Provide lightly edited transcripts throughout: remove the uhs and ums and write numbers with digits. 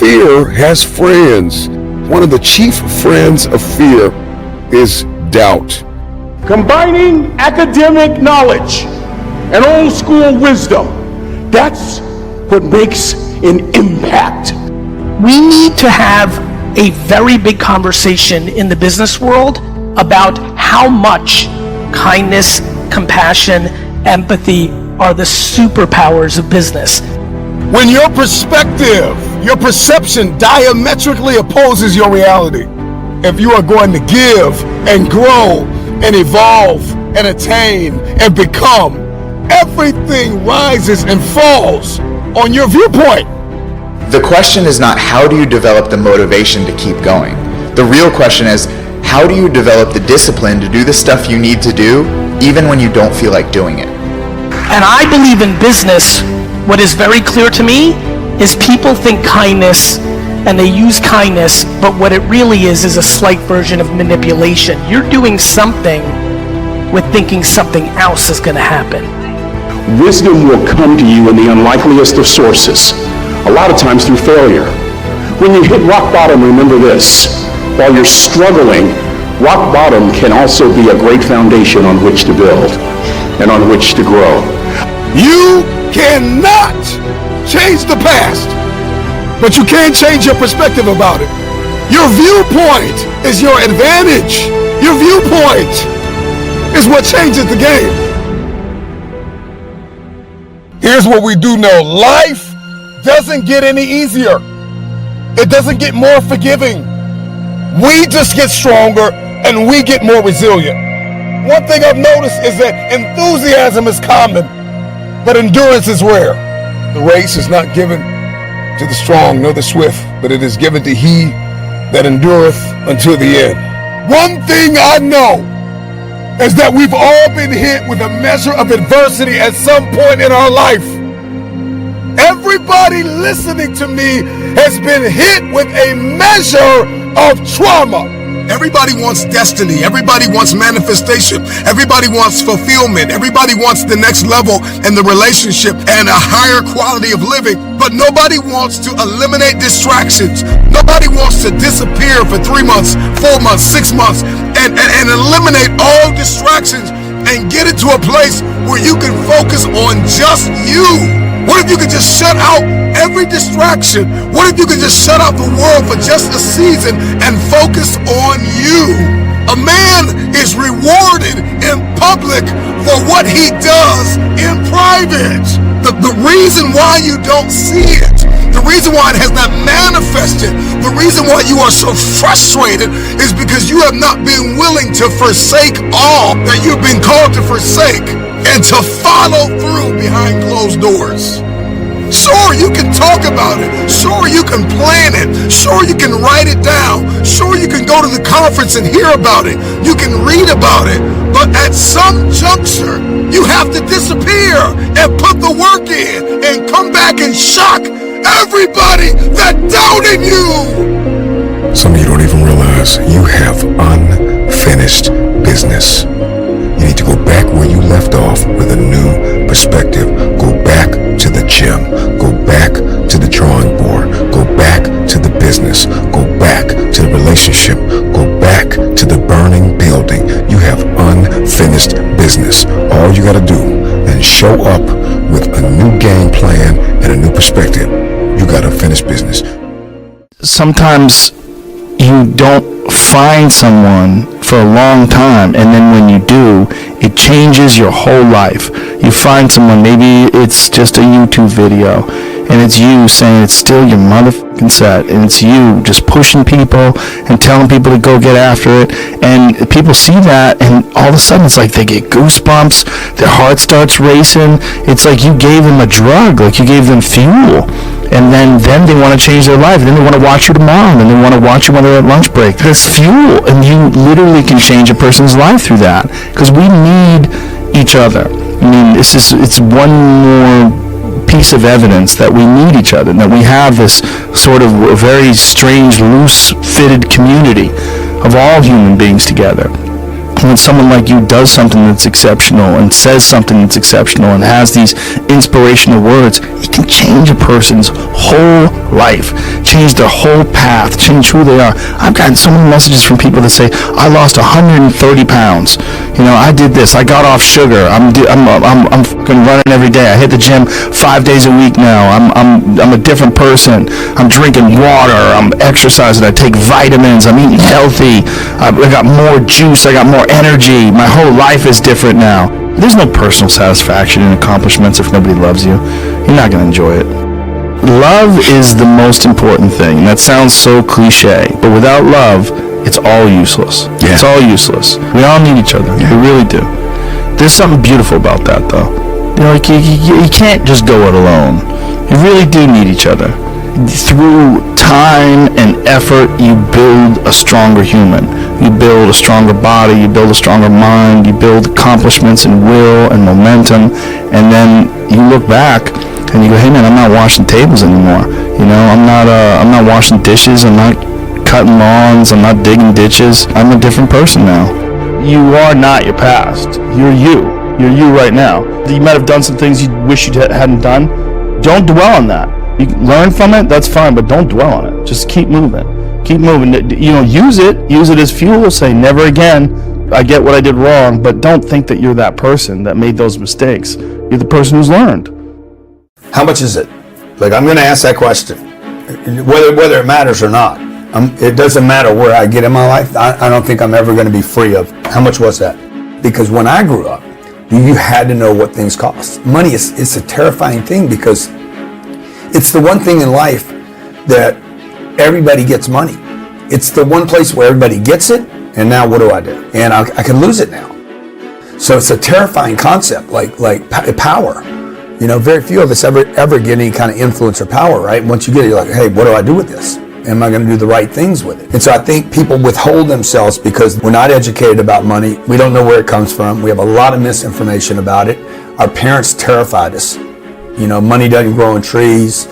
Fear has friends. One of the chief friends of fear is doubt. Combining academic knowledge and old school wisdom, that's what makes an impact. We need to have a very big conversation in the business world about how much kindness, compassion, empathy are the superpowers of business. When your perspective, your perception diametrically opposes your reality, if you are going to give and grow and evolve and attain and become, everything rises and falls on your viewpoint. The question is not how do you develop the motivation to keep going. The real question is how do you develop the discipline to do the stuff you need to do even when you don't feel like doing it. And I believe in business, what is very clear to me is people think kindness and they use kindness, but what it really is a slight version of manipulation. You're doing something with thinking something else is going to happen. Wisdom will come to you in the unlikeliest of sources, a lot of times through failure. When you hit rock bottom, remember this: while you're struggling, rock bottom can also be a great foundation on which to build and on which to grow. You cannot change the past, but you can change your perspective about it. Your viewpoint is your advantage. Your viewpoint is what changes the game. Here's what we do know. Life doesn't get any easier. It doesn't get more forgiving. We just get stronger and we get more resilient. One thing I've noticed is that enthusiasm is common, but endurance is rare. The race is not given to the strong nor the swift, but it is given to he that endureth until the end. One thing I know is that we've all been hit with a measure of adversity at some point in our life. Everybody listening to me has been hit with a measure of trauma. Everybody wants destiny. Everybody wants manifestation. Everybody wants fulfillment. Everybody wants the next level in the relationship and a higher quality of living. But nobody wants to eliminate distractions. Nobody wants to disappear for 3 months, 4 months, 6 months and eliminate all distractions and get into a place where you can focus on just you. What if you could just shut out every distraction? What if you could just shut out the world for just a season and focus on you? A man is rewarded in public for what he does in private. The reason why you don't see it, the reason why it has not manifested, the reason why you are so frustrated is because you have not been willing to forsake all that you've been called to forsake and to follow through behind closed doors. Sure, you can talk about it. Sure, you can plan it. Sure, you can write it down. Sure, you can go to the conference and hear about it. You can read about it. But at some juncture, you have to disappear and put the work in and come back and shock everybody that doubted you. Some of you don't even realize you have unfinished business. You need to go back where you left off with a new perspective. Go back to the gym. Go back to the drawing board. Go back to the business. Go back to the relationship. Go back to the burning building. You have unfinished business. All you got to do is show up with a new game plan and a new perspective. You got unfinished business. Sometimes you don't find someone for a long time, and then when you do, it changes your whole life. You find someone, maybe it's just a YouTube video, and it's you saying it's still your motherfucking set, and it's you just pushing people and telling people to go get after it, and people see that, and all of a sudden it's like they get goosebumps, their heart starts racing. It's like you gave them a drug, like you gave them fuel. And then they want to change their life. Then they want to watch you tomorrow. And then they want to watch you when they're at lunch break. That's fuel. And you literally can change a person's life through that. Because we need each other. I mean, it's one more piece of evidence that we need each other. That we have this sort of very strange, loose-fitted community of all human beings together. When someone like you does something that's exceptional and says something that's exceptional and has these inspirational words, it can change a person's whole life, change their whole path, change who they are. I've gotten so many messages from people that say, I lost 130 pounds. You know, I did this. I got off sugar. I'm fucking running every day. I hit the gym 5 days a week now. I'm a different person. I'm drinking water. I'm exercising. I take vitamins. I'm eating healthy. I got more juice. I got more energy. My whole life is different now. There's no personal satisfaction in accomplishments if nobody loves you. You're not going to enjoy it. Love is the most important thing. And that sounds so cliche, but without love, it's all useless. Yeah. It's all useless. We all need each other. Yeah. We really do. There's something beautiful about that, though. You know, like you can't just go it alone. You really do need each other. Through time and effort, you build a stronger human. You build a stronger body. You build a stronger mind. You build accomplishments and will and momentum. And then you look back and you go, hey man, I'm not washing tables anymore. You know, I'm not washing dishes. I'm not cutting lawns. I'm not digging ditches. I'm a different person now. You are not your past. You're you. You're you right now. You might have done some things you wish you hadn't done. Don't dwell on that. You can learn from it, that's fine, but don't dwell on it. Just keep moving. Keep moving. You know, use it as fuel. Say, never again. I get what I did wrong, but don't think that you're that person that made those mistakes. You're the person who's learned. How much is it? Like, I'm going to ask that question, whether it matters or not. It doesn't matter where I get in my life. I don't think I'm ever going to be free of. How much was that? Because when I grew up, you had to know what things cost. Money it's a terrifying thing because it's the one thing in life that everybody gets money. It's the one place where everybody gets it, and now what do? And I can lose it now. So it's a terrifying concept, like power. You know, very few of us ever get any kind of influence or power, right? Once you get it, you're like, hey, what do I do with this? Am I going to do the right things with it? And so I think people withhold themselves because we're not educated about money. We don't know where it comes from. We have a lot of misinformation about it. Our parents terrified us. You know, money doesn't grow on trees.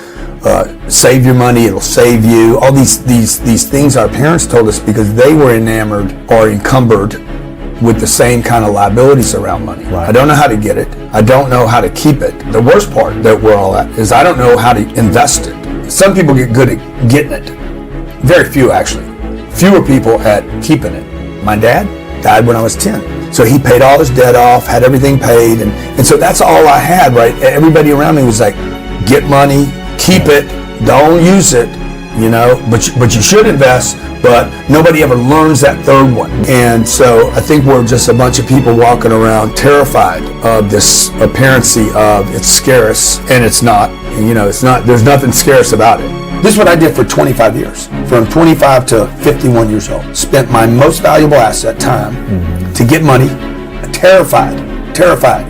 Save your money, it'll save you. All these things our parents told us because they were enamored or encumbered with the same kind of liabilities around money. Right. I don't know how to get it. I don't know how to keep it. The worst part that we're all at is I don't know how to invest it. Some people get good at getting it. Very few, actually. Fewer people at keeping it. My dad died when I was 10. So he paid all his debt off, had everything paid, and so that's all I had, right? Everybody around me was like, get money, keep it, don't use it, you know, but you should invest, but nobody ever learns that third one. And so I think we're just a bunch of people walking around terrified of this apparency of it's scarce, and it's not. And, you know, it's not. There's nothing scarce about it. This is what I did for 25 years, from 25 to 51 years old. Spent my most valuable asset, time, to get money, terrified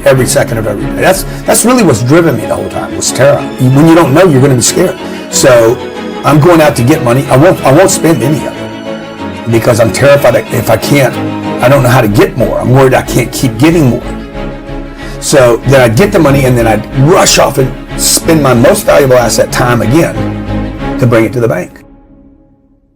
every second of every day. That's really what's driven me the whole time, was terror. When you don't know, you're going to be scared. So I'm going out to get money. I won't spend any of it because I'm terrified that if I don't know how to get more. I'm worried I can't keep getting more. So then I'd get the money and then I'd rush off and spend my most valuable asset, time, again, to bring it to the bank.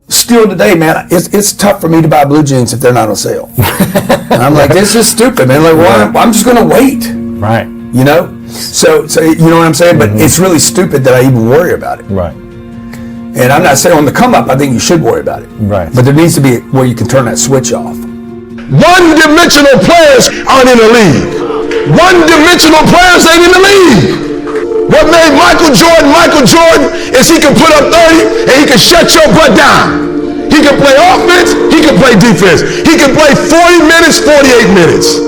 Still today, man, it's tough for me to buy blue jeans if they're not on sale. And I'm like, this is stupid, man. Like, well, I'm just going to wait. Right. You know? So you know what I'm saying? But it's really stupid that I even worry about it. Right. And I'm not saying on the come up, I think you should worry about it. Right. But there needs to be where you can turn that switch off. One-dimensional players aren't in the league. One-dimensional players ain't in the league. What made Michael Jordan is he can put up 30 and he can shut your butt down. He can play offense, he can play defense. He can play 40 minutes, 48 minutes.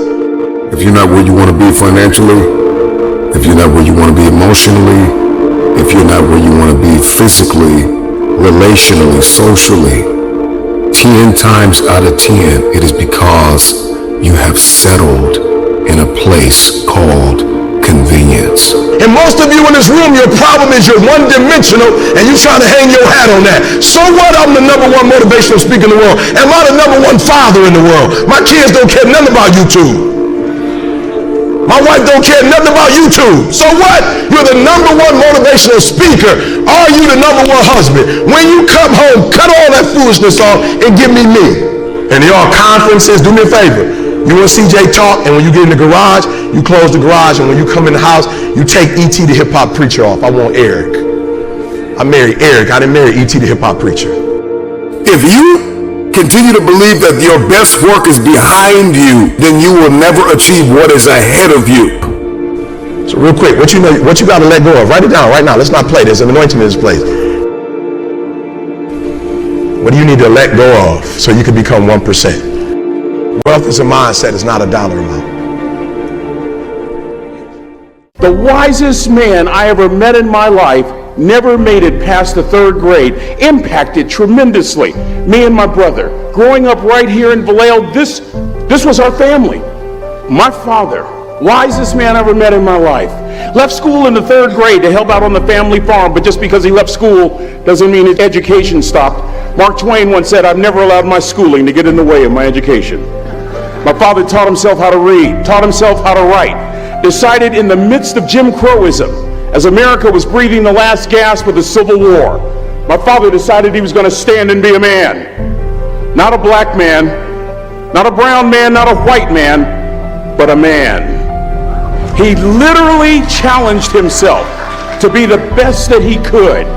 If you're not where you want to be financially, if you're not where you want to be emotionally, if you're not where you want to be physically, relationally, socially, 10 times out of 10, it is because you have settled in a place called convenience. And most of you in this room, your problem is you're one-dimensional and you're trying to hang your hat on that. So what? I'm the #1 motivational speaker in the world. Am I the #1 father in the world? My kids don't care nothing about YouTube. My wife don't care nothing about YouTube. So what? You're the #1 motivational speaker. Are you the #1 husband? When you come home, cut all that foolishness off and give me. And y'all conferences, do me a favor. You and CJ talk, and when you get in the garage, you close the garage, and when you come in the house, you take E.T. the hip-hop preacher off. I want Eric. I married Eric. I didn't marry E.T. the hip-hop preacher. If you continue to believe that your best work is behind you, then you will never achieve what is ahead of you. So real quick, what you got to let go of? Write it down right now. Let's not play. There's an anointing in this place. What do you need to let go of so you can become 1%? Wealth is a mindset. It's not a dollar amount. The wisest man I ever met in my life never made it past the 3rd grade, impacted tremendously. Me and my brother, growing up right here in Vallejo, this was our family. My father, wisest man I ever met in my life, left school in the 3rd grade to help out on the family farm, but just because he left school doesn't mean his education stopped. Mark Twain once said, "I've never allowed my schooling to get in the way of my education." My father taught himself how to read, taught himself how to write, decided in the midst of Jim Crowism, as America was breathing the last gasp of the Civil War, my father decided he was going to stand and be a man. Not a black man, not a brown man, not a white man, but a man. He literally challenged himself to be the best that he could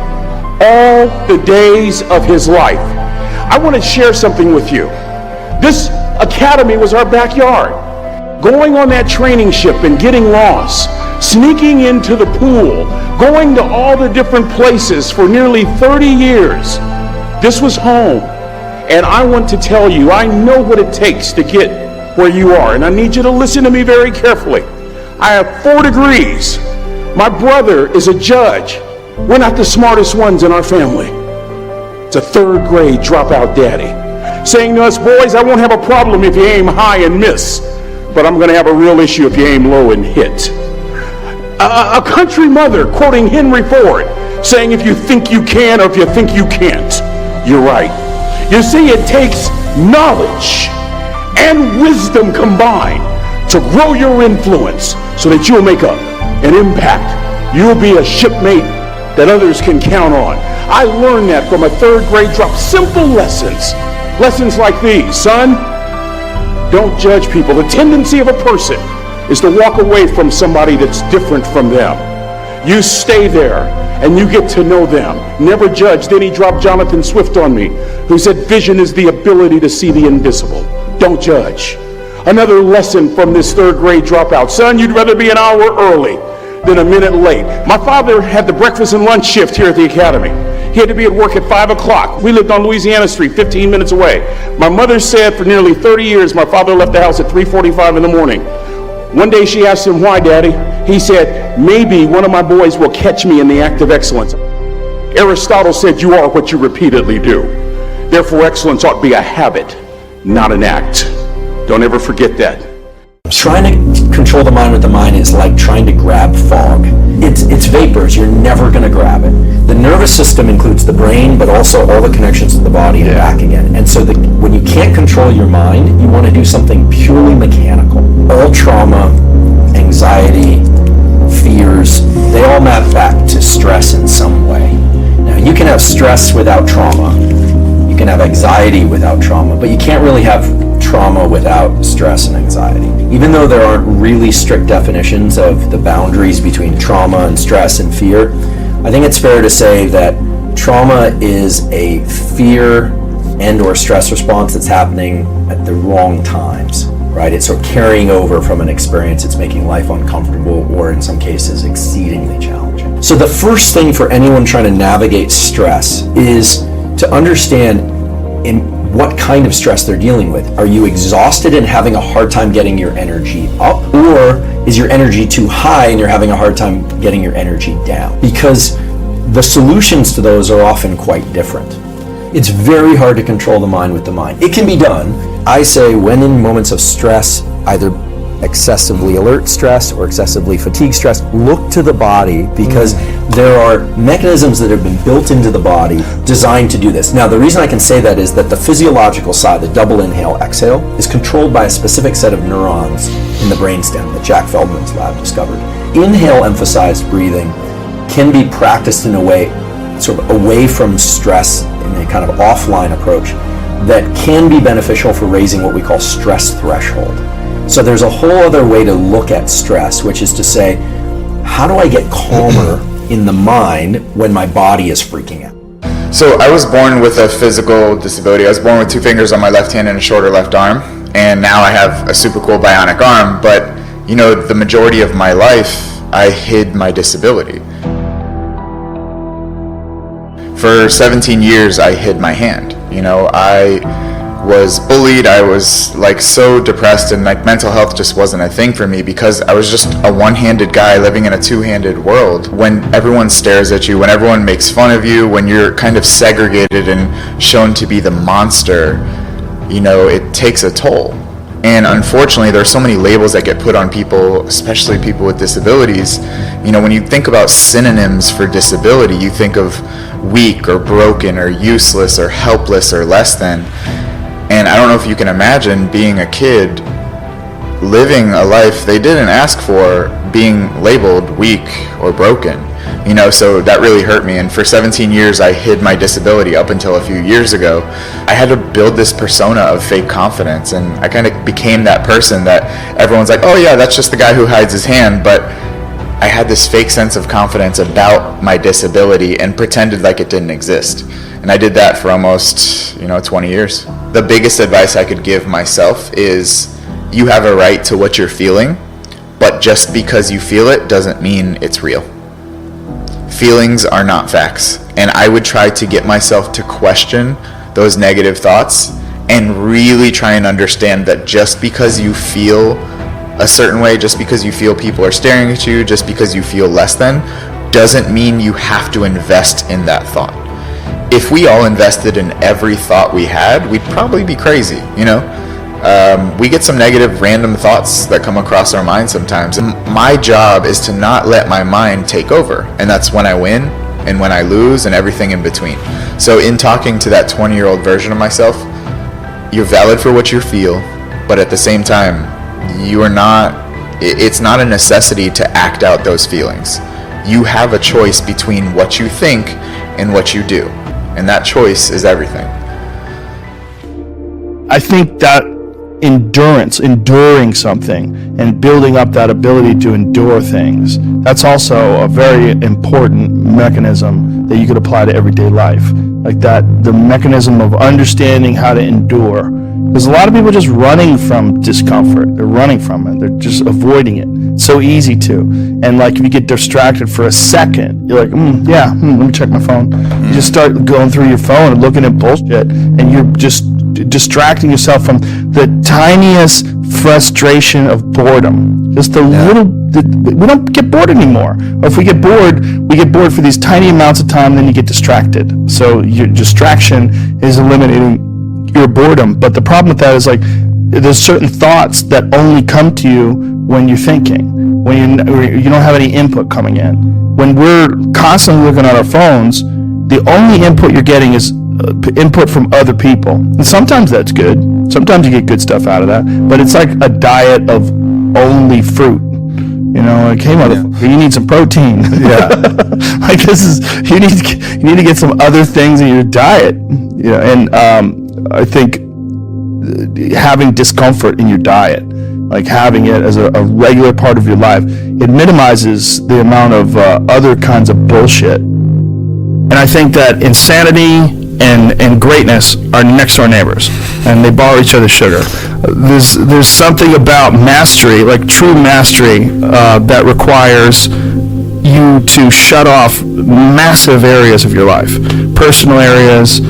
all the days of his life. I want to share something with you. This academy was our backyard. Going on that training ship and getting lost, sneaking into the pool, going to all the different places for nearly 30 years. This was home. And I want to tell you, I know what it takes to get where you are. And I need you to listen to me very carefully. I have 4 degrees. My brother is a judge. We're not the smartest ones in our family. It's a 3rd grade dropout daddy saying to us, "Boys, I won't have a problem if you aim high and miss, but I'm going to have a real issue if you aim low and hit." A country mother quoting Henry Ford saying, "If you think you can or if you think you can't, you're right." You see, it takes knowledge and wisdom combined to grow your influence so that you'll make an impact. You'll be a shipmate that others can count on. I learned that from a 3rd grade drop. Simple lessons. Lessons like these. Son, don't judge people. The tendency of a person is to walk away from somebody that's different from them. You stay there and you get to know them. Never judge. Then he dropped Jonathan Swift on me, who said vision is the ability to see the invisible. Don't judge. Another lesson from this 3rd grade dropout. Son, you'd rather be an hour early than a minute late. My father had the breakfast and lunch shift here at the academy. He had to be at work at 5 o'clock. We lived on Louisiana Street, 15 minutes away. My mother said for nearly 30 years, my father left the house at 3:45 in the morning. One day she asked him, "Why, Daddy?" He said, "Maybe one of my boys will catch me in the act of excellence." Aristotle said, "You are what you repeatedly do." Therefore, excellence ought to be a habit, not an act. Don't ever forget that. Trying to control the mind with the mind is like trying to grab fog. It's vapors. You're never going to grab it. The nervous system includes the brain, but also all the connections to the body and back again. And so when you can't control your mind, you want to do something purely mechanical. All trauma, anxiety, fears, they all map back to stress in some way. Now, you can have stress without trauma. You can have anxiety without trauma, but you can't really have trauma without stress and anxiety. Even though there aren't really strict definitions of the boundaries between trauma and stress and fear, I think it's fair to say that trauma is a fear and or stress response that's happening at the wrong times, right? It's sort of carrying over from an experience that's making life uncomfortable or in some cases exceedingly challenging. So the first thing for anyone trying to navigate stress is to understand in what kind of stress they're dealing with. Are you exhausted and having a hard time getting your energy up? Or is your energy too high and you're having a hard time getting your energy down? Because the solutions to those are often quite different. It's very hard to control the mind with the mind. It can be done. I say when in moments of stress, either excessively alert stress or excessively fatigued stress, look to the body because there are mechanisms that have been built into the body designed to do this. Now, the reason I can say that is that the physiological side, the double inhale exhale, is controlled by a specific set of neurons in the brainstem that Jack Feldman's lab discovered. Inhale emphasized breathing can be practiced in a way sort of away from stress in a kind of offline approach that can be beneficial for raising what we call stress threshold. So there's a whole other way to look at stress, which is to say, how do I get calmer in the mind when my body is freaking out? So I was born with a physical disability. I was born with 2 fingers on my left hand and a shorter left arm, and now I have a super cool bionic arm. But you know, the majority of my life, I hid my disability. For 17 years, I hid my hand. You know, I was bullied. I was like so depressed, and like mental health just wasn't a thing for me because I was just a one-handed guy living in a two-handed world. When everyone stares at you, when everyone makes fun of you, when you're kind of segregated and shown to be the monster, you know, it takes a toll. And unfortunately, there are so many labels that get put on people, especially people with disabilities. You know, when you think about synonyms for disability, you think of weak or broken or useless or helpless or less than. And I don't know if you can imagine being a kid living a life they didn't ask for, being labeled weak or broken. You know, so that really hurt me. And for 17 years, I hid my disability up until a few years ago. I had to build this persona of fake confidence, and I kind of became that person that everyone's like, oh yeah, that's just the guy who hides his hand. But I had this fake sense of confidence about my disability and pretended like it didn't exist. And I did that for almost, 20 years. The biggest advice I could give myself is you have a right to what you're feeling, but just because you feel it doesn't mean it's real. Feelings are not facts. And I would try to get myself to question those negative thoughts and really try and understand that just because you feel a certain way, just because you feel people are staring at you, just because you feel less than, doesn't mean you have to invest in that thought. If we all invested in every thought we had, we'd probably be crazy, We get some negative random thoughts that come across our mind sometimes. And my job is to not let my mind take over. And that's when I win and when I lose and everything in between. So in talking to that 20-year-old version of myself, you're valid for what you feel, but at the same time, it's not a necessity to act out those feelings. You have a choice between what you think and what you do. And that choice is everything. I think that enduring something and building up that ability to endure things, that's also a very important mechanism that you could apply to everyday life. Like that, the mechanism of understanding how to endure. There's a lot of people just running from discomfort. They're running from it. They're just avoiding it. It's so easy to. And like if you get distracted for a second, you're like, let me check my phone. You just start going through your phone and looking at bullshit, and you're just distracting yourself from the tiniest frustration of boredom. Just we don't get bored anymore. Or if we get bored for these tiny amounts of time, then you get distracted. So your distraction is eliminating your boredom. But the problem with that is like there's certain thoughts that only come to you when you're thinking, when you don't have any input coming in. When we're constantly looking at our phones, the only input you're getting is input from other people. And sometimes that's good. Sometimes you get good stuff out of that. But it's like a diet of only fruit. Like, hey, motherfucker, you need some protein. Yeah. Like you need to get some other things in your diet. And I think having discomfort in your diet, like having it as a regular part of your life, it minimizes the amount of other kinds of bullshit. And I think that insanity and greatness are next door neighbors, and they borrow each other's sugar. There's something about mastery, like true mastery, that requires you to shut off massive areas of your life, personal areas,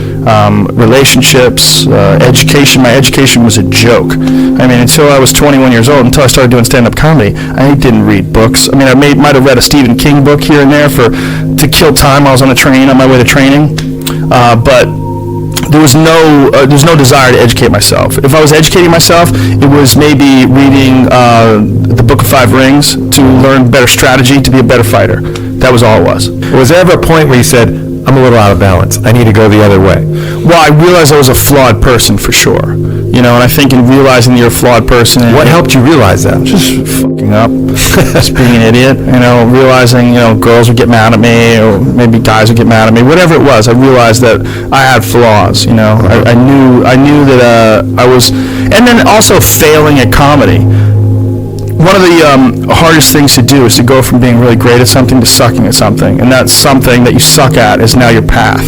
relationships, education. My education was a joke. I mean, until I was 21 years old, until I started doing stand-up comedy, I didn't read books. I mean, I might have read a Stephen King book here and there to kill time while I was on a train on my way to training, but there was no desire to educate myself. If I was educating myself, it was maybe reading the Book of Five Rings to learn better strategy, to be a better fighter. That was all it was. Was there ever a point where you said, I'm a little out of balance, I need to go the other way? Well, I realized I was a flawed person for sure. And I think in realizing you're a flawed person... What helped you realize that? Just fucking up. Just being an idiot. Realizing, girls would get mad at me, or maybe guys would get mad at me. Whatever it was, I realized that I had flaws, I knew that I was... And then also failing at comedy. one of the hardest things to do is to go from being really great at something to sucking at something, and that something that you suck at is now your path.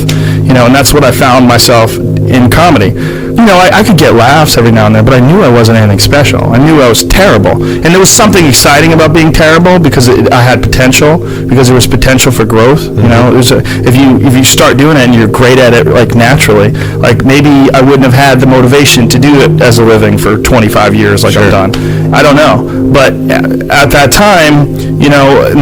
And that's what I found myself in comedy. I could get laughs every now and then, but I knew I wasn't anything special. I knew I was terrible, and there was something exciting about being terrible because I had potential, because there was potential for growth. If you start doing it and you're great at it, like naturally, like maybe I wouldn't have had the motivation to do it as a living for 25 years like I've done. I don't know, but at that time,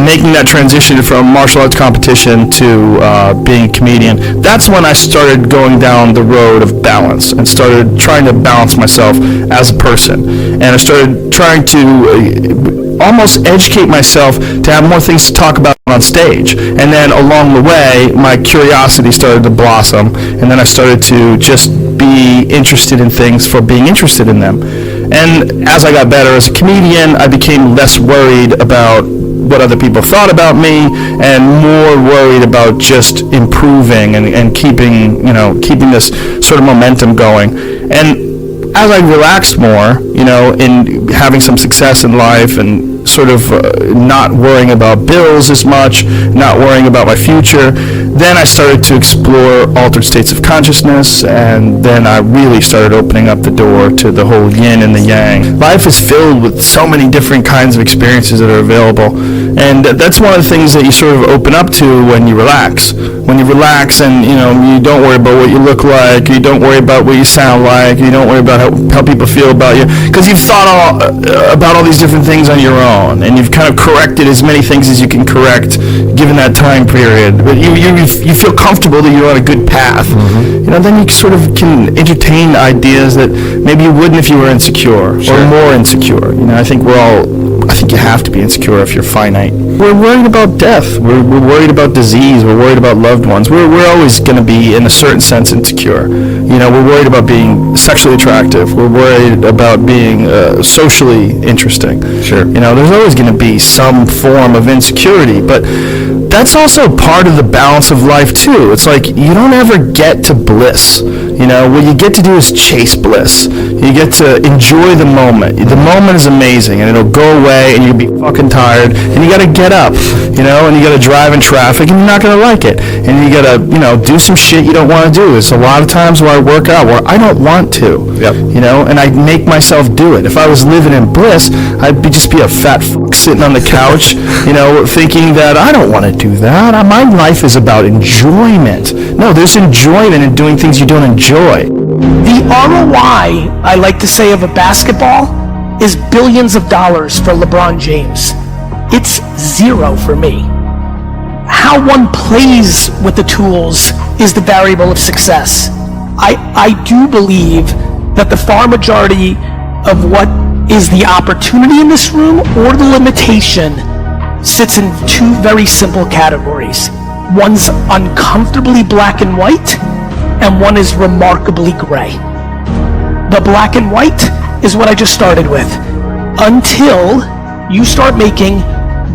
making that transition from martial arts competition to being a comedian, that's when I started going down the road of balance and started trying to balance myself as a person. And I started trying to almost educate myself to have more things to talk about on stage. And then along the way, my curiosity started to blossom, and then I started to just be interested in things for being interested in them. And as I got better as a comedian, I became less worried about what other people thought about me and more worried about just improving and keeping this sort of momentum going. And as I relaxed more, in having some success in life and sort of not worrying about bills as much, not worrying about my future, then I started to explore altered states of consciousness, and then I really started opening up the door to the whole yin and the yang. Life is filled with so many different kinds of experiences that are available, and that's one of the things that you sort of open up to when you relax. When you relax and, you don't worry about what you look like, you don't worry about what you sound like, you don't worry about how people feel about you, because you've thought about all these different things on your own, and you've kind of corrected as many things as you can correct given that time period. But you feel comfortable that you're on a good path. Then you sort of can entertain ideas that maybe you wouldn't if you were insecure or more insecure. I think you have to be insecure if you're finite. We're worried about death. We're worried about disease. We're worried about loved ones. We're always going to be, in a certain sense, insecure. We're worried about being sexually attractive. We're worried about being socially interesting. Sure. There's always going to be some form of insecurity, but that's also part of the balance of life too. It's like you don't ever get to bliss. What you get to do is chase bliss. You get to enjoy the moment. The moment is amazing, and it'll go away, and you'll be fucking tired, and you got to get up, and you got to drive in traffic, and you're not going to like it, and you got to, do some shit you don't want to do. It's a lot of times where I work out where I don't want to, and I make myself do it. If I was living in bliss, I'd just be a fat fuck sitting on the couch, thinking that I don't want to do that. My life is about enjoyment. No, there's enjoyment in doing things you don't enjoy. The ROI, I like to say, of a basketball is billions of dollars for LeBron James. It's zero for me. How one plays with the tools is the variable of success. I do believe that the far majority of what is the opportunity in this room or the limitation sits in two very simple categories. One's uncomfortably black and white, and one is remarkably gray. The black and white is what I just started with. Until you start making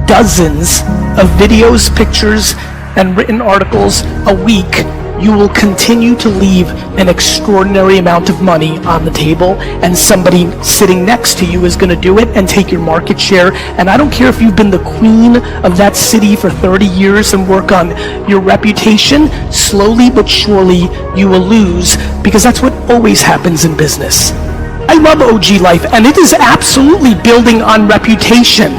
dozens of videos, pictures, and written articles a week, you will continue to leave an extraordinary amount of money on the table, and somebody sitting next to you is going to do it and take your market share. And I don't care if you've been the queen of that city for 30 years and work on your reputation, slowly but surely you will lose, because that's what always happens in business. I love OG life, and it is absolutely building on reputation.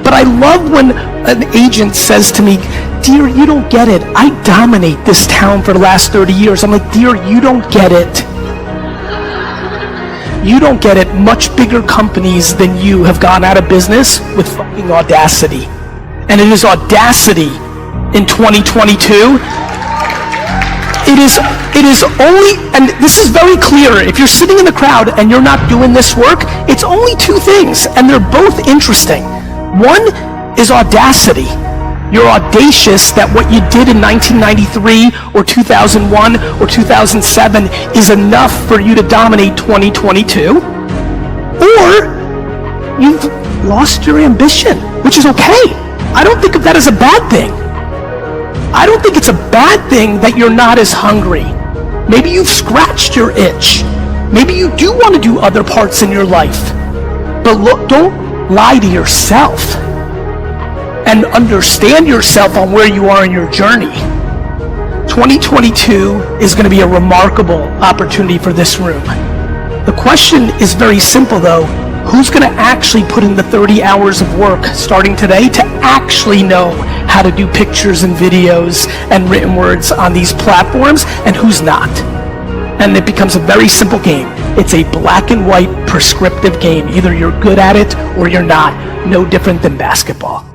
But I love when an agent says to me, "Dear, you don't get it. I dominate this town for the last 30 years. I'm like, "Dear, you don't get it. You don't get it. Much bigger companies than you have gone out of business with fucking audacity." And it is audacity in 2022. It is only, and this is very clear, if you're sitting in the crowd and you're not doing this work, it's only two things, and they're both interesting. One is audacity. You're audacious that what you did in 1993 or 2001 or 2007 is enough for you to dominate 2022. Or you've lost your ambition, which is okay. I don't think of that as a bad thing. I don't think it's a bad thing that you're not as hungry. Maybe you've scratched your itch. Maybe you do want to do other parts in your life. But look, don't lie to yourself and understand yourself on where you are in your journey. 2022 is going to be a remarkable opportunity for this room. The question is very simple though. Who's going to actually put in the 30 hours of work starting today to actually know how to do pictures and videos and written words on these platforms, and who's not? And it becomes a very simple game. It's a black and white prescriptive game. Either you're good at it or you're not. No different than basketball.